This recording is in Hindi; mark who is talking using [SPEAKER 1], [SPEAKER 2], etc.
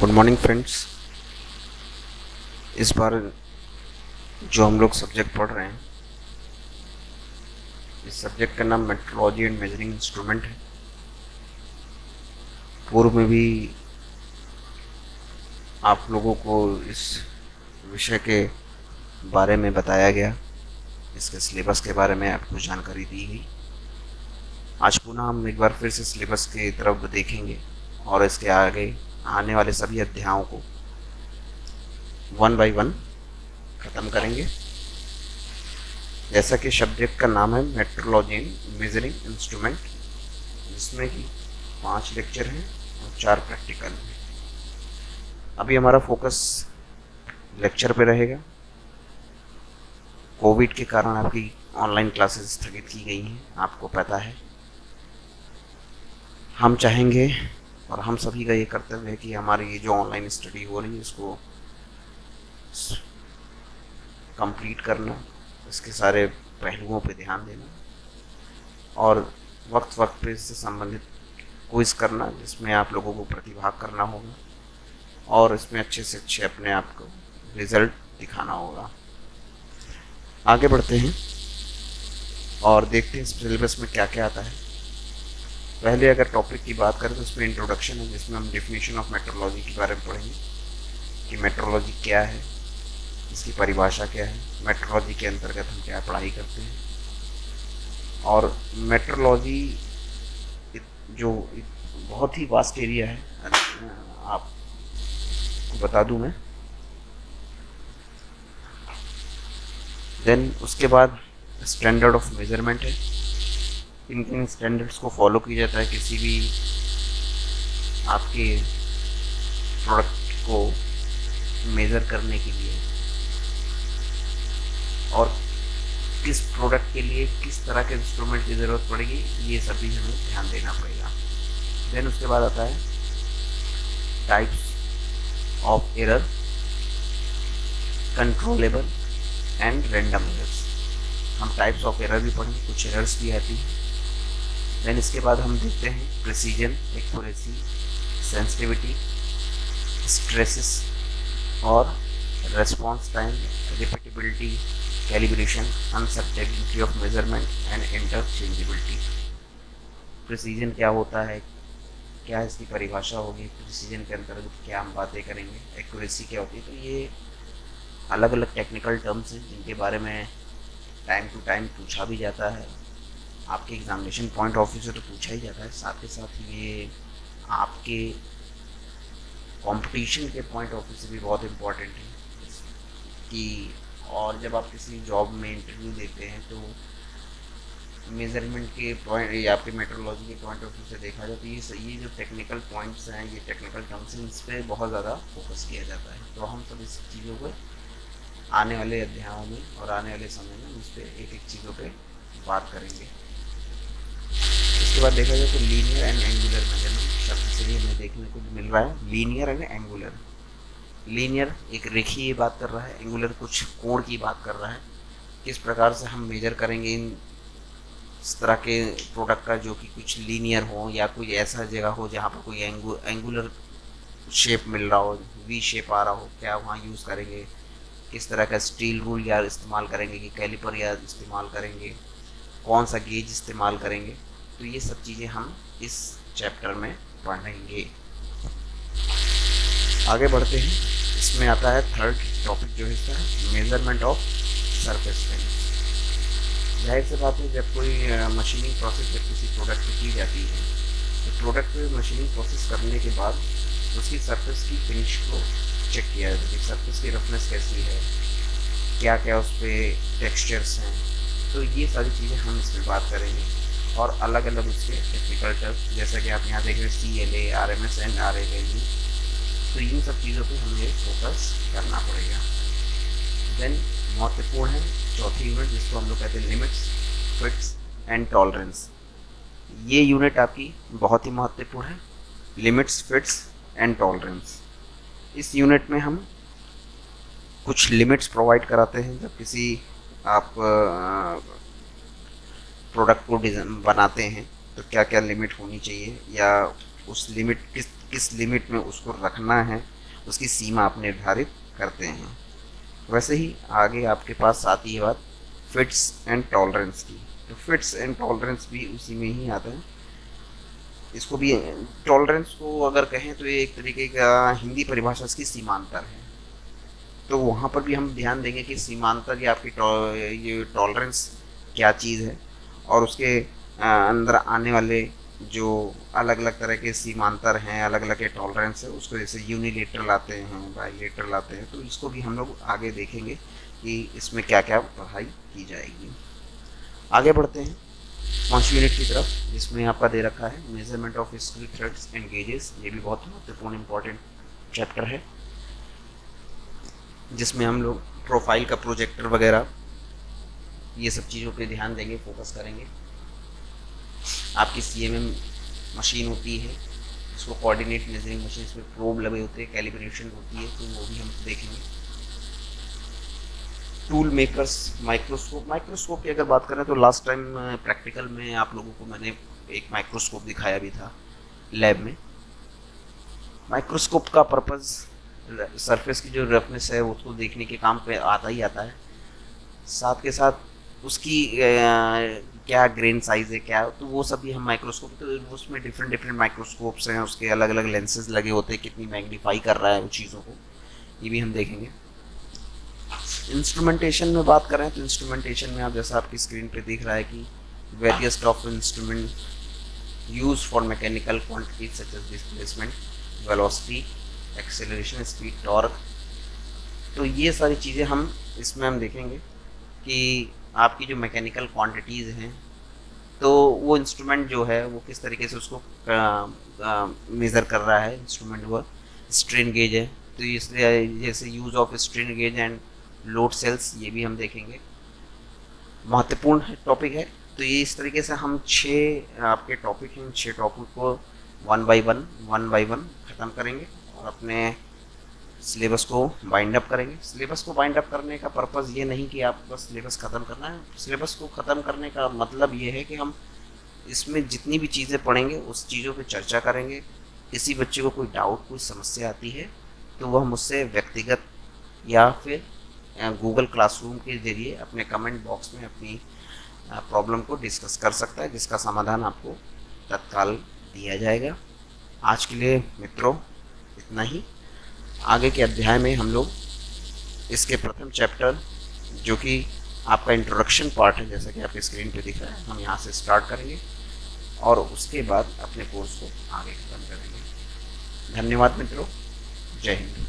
[SPEAKER 1] Good morning friends. इस बार जो हम लोग सब्जेक्ट पढ़ रहे हैं, इस सब्जेक्ट का नाम मेट्रोलॉजी एंड मेजरिंग इंस्ट्रूमेंट है। पूर्व में भी आप लोगों को इस विषय के बारे में बताया गया, इसके सिलेबस के बारे में आपको जानकारी दी गई। आज पुनः हम एक बार फिर से सिलेबस की तरफ देखेंगे और इसके आगे आने वाले सभी अध्यायों को वन बाय वन ख़त्म करेंगे। जैसा कि सब्जेक्ट का नाम है मेट्रोलॉजी एंड मेजरिंग इंस्ट्रूमेंट, जिसमें कि 5 लेक्चर हैं और 4 प्रैक्टिकल हैं। अभी हमारा फोकस लेक्चर पे रहेगा। कोविड के कारण आपकी ऑनलाइन क्लासेस स्थगित की गई हैं, आपको पता है। हम चाहेंगे और हम सभी का ये कर्तव्य है कि हमारी ये जो ऑनलाइन स्टडी हो रही है इसको कंप्लीट करना, इसके सारे पहलुओं पे ध्यान देना और वक्त वक्त पे इससे संबंधित क्विज करना, जिसमें आप लोगों को प्रतिभाग करना होगा और इसमें अच्छे से अच्छे अपने आप को रिजल्ट दिखाना होगा। आगे बढ़ते हैं और देखते हैं सिलेबस में क्या क्या आता है। पहले अगर टॉपिक की बात करें तो इसमें इंट्रोडक्शन है, जिसमें हम डेफिनेशन ऑफ मेट्रोलॉजी के बारे में पढ़ेंगे कि मेट्रोलॉजी क्या है, इसकी परिभाषा क्या है, मेट्रोलॉजी के अंतर्गत हम क्या पढ़ाई करते हैं। और मेट्रोलॉजी जो बहुत ही वास्ट एरिया है, आपको बता दूं मैं। देन उसके बाद स्टैंडर्ड ऑफ मेजरमेंट है। किन किन स्टैंडर्ड्स को फॉलो किया जाता है किसी भी आपके प्रोडक्ट को मेज़र करने के लिए, और किस प्रोडक्ट के लिए किस तरह के इंस्ट्रूमेंट की ज़रूरत पड़ेगी, ये सभी हमें ध्यान देना पड़ेगा। देन उसके बाद आता है types of error, controllable and random errors. हम टाइप्स ऑफ एरर भी पढ़ेंगे, कुछ एरर्स भी आती हैं। देन इसके बाद हम देखते हैं प्रिसीजन, एक्यूरेसी, सेंसिटिविटी, स्ट्रेसेस और response time, repeatability, calibration, uncertainty of measurement and interchangeability. Precision क्या होता है, क्या इसकी परिभाषा होगी, प्रिसीजन के अंतर्गत क्या हम बातें करेंगे, एक्यूरेसी क्या होती है। तो ये अलग अलग टेक्निकल टर्म्स हैं जिनके बारे में टाइम टू टाइम पूछा भी जाता है। आपके एग्जामिनेशन पॉइंट ऑफ व्यू से तो पूछा ही जाता है, साथ के साथ ये आपके कंपटीशन के पॉइंट ऑफ व्यू से भी बहुत इम्पोर्टेंट है कि, और जब आप किसी जॉब में इंटरव्यू देते हैं तो मेजरमेंट के पॉइंट या आपके मेट्रोलॉजी के पॉइंट ऑफ व्यू से देखा जाए तो ये जो टेक्निकल पॉइंट्स हैं, ये टेक्निकल टर्म्स हैं, इस पर बहुत ज़्यादा फोकस किया जाता है। तो हम सब इस चीज़ों को आने वाले अध्यायों में और आने वाले समय में इस पर एक एक चीज़ों पे बात करेंगे। इसके बाद देखा जाए तो लीनियर एंड एंगुलर मेजरमेंट शब्द से ही हमें देखने को मिल रहा है। लीनियर एंड एंगुलर, लीनियर एक रेखीय बात कर रहा है, एंगुलर कुछ कोण की बात कर रहा है। किस प्रकार से हम मेजर करेंगे इन इस तरह के प्रोडक्ट का जो कि कुछ लीनियर हो या कोई ऐसा जगह हो जहाँ पर कोई एंगुलर शेप मिल रहा हो, वी शेप आ रहा हो, क्या वहाँ यूज़ करेंगे, किस तरह का स्टील रूल या इस्तेमाल करेंगे कि कैलिपर या इस्तेमाल करेंगे, कौन सा गेज इस्तेमाल करेंगे। तो ये सब चीज़ें हम इस चैप्टर में पढ़ेंगे। आगे बढ़ते हैं, इसमें आता है थर्ड टॉपिक जो हिस्सा है मेजरमेंट ऑफ सरफेस टेंस। जाहिर सी बात है, जब कोई मशीनिंग प्रोसेस जब किसी प्रोडक्ट की जाती है तो प्रोडक्ट पे मशीनिंग प्रोसेस करने के बाद उसकी सरफेस की फिनिश को चेक किया जाता है कि सरफेस की रफनेस कैसी है, क्या क्या उस पर टेक्सचर्स हैं। तो ये सारी चीज़ें हम इसमें बात करेंगे और अलग अलग उसके टेक्निकल टर्म्स, जैसा कि आप यहाँ देख रहे हैं CLA, RMS and RA value. तो इन सब चीज़ों पे हमें फोकस करना पड़ेगा। देन महत्वपूर्ण है चौथी यूनिट, जिसको हम लोग कहते हैं लिमिट्स, फिट्स एंड टॉलरेंस। ये यूनिट आपकी बहुत ही महत्वपूर्ण है, लिमिट्स, फिट्स एंड टॉलरेंस। इस यूनिट में हम कुछ लिमिट्स प्रोवाइड कराते हैं। जब किसी आप प्रोडक्ट को डिज़ाइन बनाते हैं तो क्या क्या लिमिट होनी चाहिए, या उस लिमिट किस लिमिट में उसको रखना है, उसकी सीमा आप निर्धारित करते हैं। वैसे ही आगे आपके पास आती है बात फिट्स एंड टॉलरेंस की। तो फिट्स एंड टॉलरेंस भी उसी में ही आता है। इसको भी, टॉलरेंस को अगर कहें तो ये एक तरीके का हिंदी परिभाषा इसकी सीमांतर है। तो वहाँ पर भी हम ध्यान देंगे कि सीमांतर या आपकी ये टॉलरेंस क्या चीज़ है, और उसके अंदर आने वाले जो अलग अलग तरह के सीमांतर हैं, अलग अलग के टॉलरेंस है, उसको जैसे यूनिलेटरल आते हैं, बाईलेटरल आते हैं, तो इसको भी हम लोग आगे देखेंगे कि इसमें क्या क्या पढ़ाई की जाएगी। आगे बढ़ते हैं 5वीं यूनिट की तरफ, जिसमें आपका दे रखा है measurement of screw threads and gauges. ये भी बहुत महत्वपूर्ण इंपॉर्टेंट चैप्टर है, जिसमें हम लोग प्रोफाइल का प्रोजेक्टर वगैरह ये सब चीज़ों पे ध्यान देंगे, फोकस करेंगे। आपकी CMM मशीन होती है, इसको कोऑर्डिनेट मेजरिंग मशीन, इसमें प्रोब लगे होते हैं, कैलिब्रेशन होती है, तो वो भी हम देखेंगे। टूल मेकर्स, माइक्रोस्कोप की अगर बात करें तो लास्ट टाइम प्रैक्टिकल में आप लोगों को मैंने एक माइक्रोस्कोप दिखाया भी था लैब में। माइक्रोस्कोप का पर्पज़ सरफेस की जो रफनेस है उसको देखने के काम पे आता ही आता है, साथ के साथ उसकी क्या ग्रेन साइज है क्या, तो वो सब भी हम माइक्रोस्कोप, तो उसमें डिफरेंट माइक्रोस्कोप्स हैं, उसके अलग अलग लेंसेज लगे होते हैं, कितनी मैग्नीफाई कर रहा है वो चीज़ों को, ये भी हम देखेंगे। इंस्ट्रूमेंटेशन में बात करें तो इंस्ट्रूमेंटेशन में आप जैसा आपकी स्क्रीन पे दिख रहा है कि various of instrument use for mechanical quantities such as displacement, velocity, acceleration, speed, torque, तो ये सारी चीज़ें हम इसमें हम देखेंगे कि आपकी जो मैकेनिकल क्वांटिटीज़ हैं, तो वो इंस्ट्रूमेंट जो है वो किस तरीके से उसको मेज़र कर रहा है। इंस्ट्रूमेंट वो स्ट्रेन गेज है, तो इसलिए जैसे use of strain gauge and load cells, ये भी हम देखेंगे, महत्वपूर्ण टॉपिक है। तो ये इस तरीके से हम 6 आपके टॉपिक हैं, 6 टॉपिक को वन बाय वन ख़त्म करेंगे और अपने सिलेबस को बाइंड अप करेंगे। सिलेबस को बाइंड अप करने का पर्पज़ ये नहीं कि आप बस सिलेबस ख़त्म करना है। सिलेबस को ख़त्म करने का मतलब ये है कि हम इसमें जितनी भी चीज़ें पढ़ेंगे उस चीज़ों पे चर्चा करेंगे। किसी बच्चे को कोई डाउट, कोई समस्या आती है तो वह मुझसे व्यक्तिगत या फिर गूगल क्लासरूम के ज़रिए अपने कमेंट बॉक्स में अपनी प्रॉब्लम को डिस्कस कर सकता है, जिसका समाधान आपको तत्काल दिया जाएगा। आज के लिए मित्रों इतना ही। आगे के अध्याय में हम लोग इसके प्रथम चैप्टर, जो कि आपका इंट्रोडक्शन पार्ट है, जैसा कि आपके स्क्रीन पे दिख रहा है, हम यहाँ से स्टार्ट करेंगे और उसके बाद अपने कोर्स को आगे खत्म करेंगे। धन्यवाद मित्रों, जय हिंद।